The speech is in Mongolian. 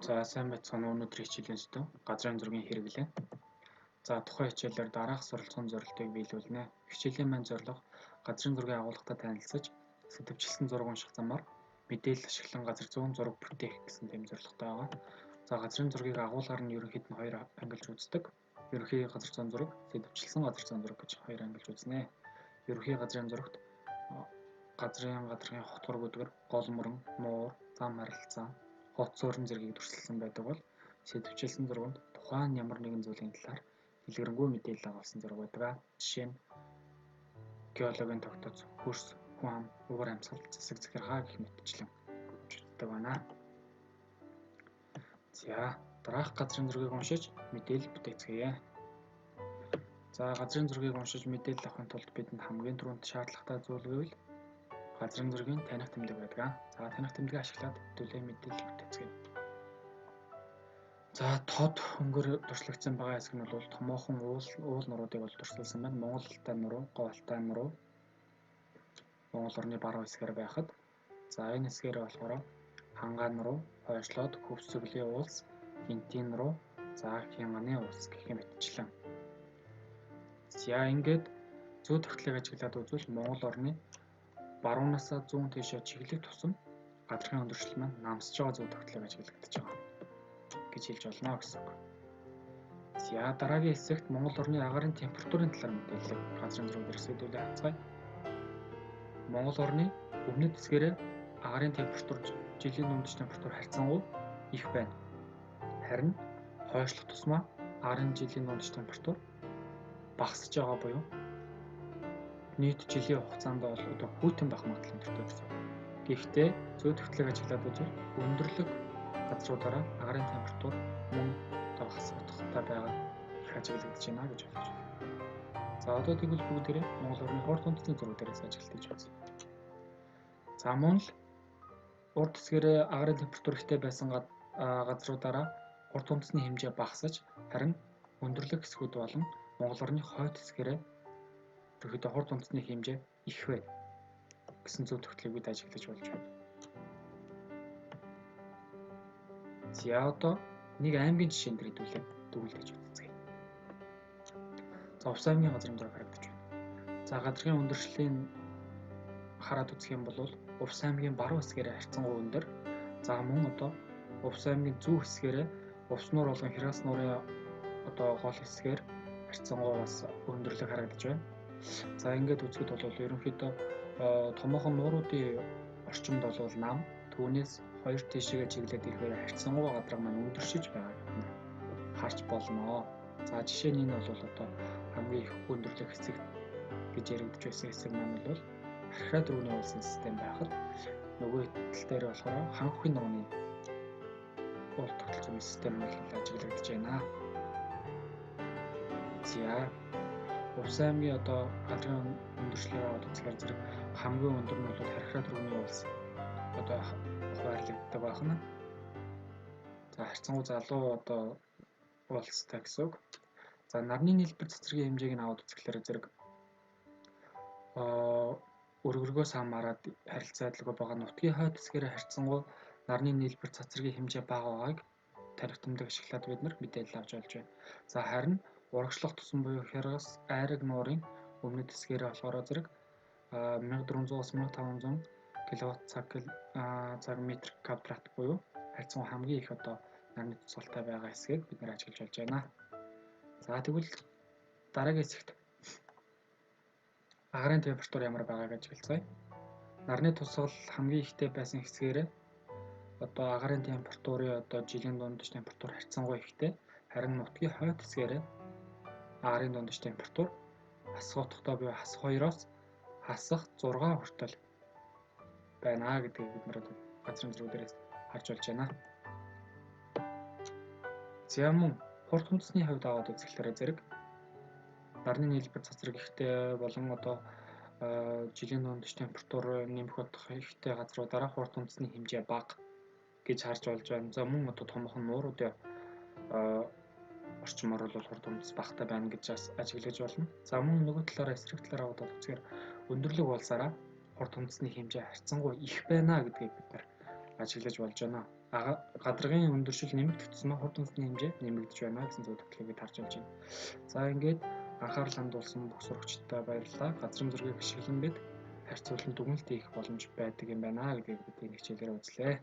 За сайн байцгаана уу. Өнөөдрийн хичээлийн сэдэв газрын зургийн хэрэглээ. За тухайн хичээлээр дараах суралцсан зорилтыг биелүүлнэ. Хичээлийн маань зорилго газрын зургийн агуулгатай танилцаж, сэтвчилсэн зураг унших замаар мэдээлэл ашиглан газар зүүн зураг бүтээх гэсэн тийм зорилготой байгаа. За газрын зургийг агуулгаар нь ерөнхийд нь хоёр ангилж үздэг. Ерөнхий газар зүүн зураг, сэтвчилсэн газар зүүн зураг гэж хоёр ангилж үзнэ. Ерөнхий газрын зурагт газрын гадаргын хотгор бүдгэр, гол мөрөн, нуур, зам харилцаа, хот суурин зэргийг дүрслэлсэн байдаг бол сэтвчилсэн зурганд тухайн ямар нэгэн зүйлийн талаар дэлгэрэнгүй мэдээлэл агуулсан зураг байдаг. Жишээ нь геологийн тогтоц, хөрс, хүн ам, уур амьсгал, засаг захиргаа гэх мэтчлэн үздэг байна. За дараах газрын зургийг уншиж мэдээлэл бүтээцгээе. За газрын зургийг уншиж мэдээлэл авахын тулд бидэнд хамгийн түрүүнд шаардлагатай зүйл гэвэл газрын зургийн таних тэмдэг байдаг. За таних тэмдгийг ашиглаад хэвтүүлээ мэдээлэл бүтээцгээе. За тод өнгөөр туршлагдсан байгаа хэсэг нь бол томоохон уул нуруудыг бол туршилсан байна. Монгол Алтай нуруу, Говь Алтай нуруу Монгол орны баруун хэсгээр байхад, за энэ хэсгээр болохоор Хангаан нуруу, Хойшлоод, Хөвсгөлийн уулс, Хинтийн нуруу, за Хянганы уулс гэх мэтчлэн. За ингээд зүй тогтлыг ажиглаад үзвэл Монгол орны баруунаас зүүн тийшээ чиглэх тусам гадаргын өндөршил маань намсж байгаа зүй тогтлыг ажиглагдаж байгаа гэж хэлж болно гэсэн үг. За дараагийн хэсэгт Монгол орны агаарын температурын талаар мэдээлэл газрын зургаар хэсэгдүүлээ хацгаая. Монгол орны өмнөд хэсгээрээ агаарын температур, жилийн дундаж температур харьцангуй их байна. Харин хойшлох тусмаа агаарын жилийн дундаж температур багасж байгаа буюу нийт жилийн хугацаанд бол одоо хүйтэн байх магадлал төрдөг гэсэн. Гэхдээ зүй тогтлыг ажиглаад үзвэл өндөрлөг газруудаараа агаарын температур мөн одоо хасагдахтай байгаа их ажиглагдаж байна гэж болж байна. За одоо тэгвэл бүгдээрээ Монгол орны урд үндэсний зураг дээрээс ажиглаж үзье. За мөн л урд хэсгээрээ агаарын температур ихтэй байсан газруудаараа урд үндэсний хэмжээ багасаж, харин өндөрлөг хэсгүүд болон Монгол орны хойд хэсгээрээ ерөнхийдөө урд үндэсний хэмжээ их байна гэсэн зүй тогтлыг бид ажиглаж болж байна. За одоо нэг аймгийн жишээн дээр дүүлдэж үзье. За Увс аймгийн газрын зураг харагдаж байна. За гадаргын өндөршлийн хараад үзэх юм бол Увс аймгийн баруун хэсгээрээ харьцангуй өндөр. За мөн одоо Увс аймгийн зүүн хэсгээрээ Увс нуур болон Хиргас нуурын одоо гол хэсгээр харьцангуй бас өндөрлөг харагдаж байна. За ингээд үзэхэд бол ерөнхийдөө томоохон нууруудын орчимд бол нам түүнээс хоёр тишээгээ чиглээд ирэхээр харьцангуй гадарга маань өндөршиж байгааг харж болно. За жишээ нь энэ бол одоо хамгийн их өндөрлөг хэсэг гэж яригдж байсан хэсэг маань бол архиа дөрөвний уулсын систем байхад, нөгөө тал дээр болохоор ханхын нурууны уул тогтолцооны систем бол ажиглагдаж байна. За Увс аймгийн одоо гадаргын өндөршлийг аваад үзэхээр зэрэг хамгийн өндөр нь бол архиа дөрөвний уулс одоо хуваарлагддаг байна. За харьцангуй залуу одоо уулстай гэсэн үг. За нарны нийлбэр цацрагийн хэмжээг нь аваад үзэхлээр зэрэг өргөргөөс хамаарат харилцаа адилгүй байгаа нутгийн хойд хэсгээрээ харьцангуй нарны нийлбэр цацрагийн хэмжээ бага байгааг таних тэмдэг ашиглаад бид нар мэдээлэл авч болж байна. За харин урагшлах тусам буюу Хяргас Айраг нуурын өмнөд хэсгээрээ болохоор зэрэг 1400-аас 1500 кВт/цаг метр квадрат буюу харьцангуй хамгийн их одоо нарны тусгалтай байгаа хэсгийг бид нар ажиглаж болж байна. За тэгвэл дараагийн хэсэгт агаарын температур ямар байгааг ажиглацгаая. Нарны тусгал хамгийн ихтэй байсан хэсгээрээ одоо агаарын температурын одоо жилийн дундаж температур харьцангуй ихтэй, харин нутгийн хойд хэсгээрээ агаарын дундаж температур хасах утгатай буюу хасах 2-оос хасах 6 хүртэл байна гэдгийг бид нар газрын зураг дээрээс харж болж байна. За мөн урд үндэсний хувьд аваад үзэхлээр зэрэг нарны нийлбэр цацраг ихтэй болон одоо жилийн дундаж температур нэмэх утга ихтэй газруудаараа урд үндэсний хэмжээ бага гэж харж болж байна. За мөн одоо томоохон нууруудын орчмоор бол урд үндэс багатай байна гэж ажиглаж болно. За мөн нөгөө талаараа эсрэг талаараа аваад үзэхээр өндөрлөг уулсаараа урд үндэсний хэмжээ харьцангуй их байна гэдгийг бид нар ажиглаж болж байна. гадаргын өндөршил нэмэгдэх тусмаа хурд үндэсний хэмжээ нэмэгдэж байна гэсэн зөв тогтолцоог харж болж байна. За ингээд анхаарал хандуулсан бүх сурагчдаа баярлалаа. Газрын зургийг ашиглан бид харьцуулан дүгнэлт хийх боломж байдаг юм байна гэдгийг бидний хичээлээр үзлээ.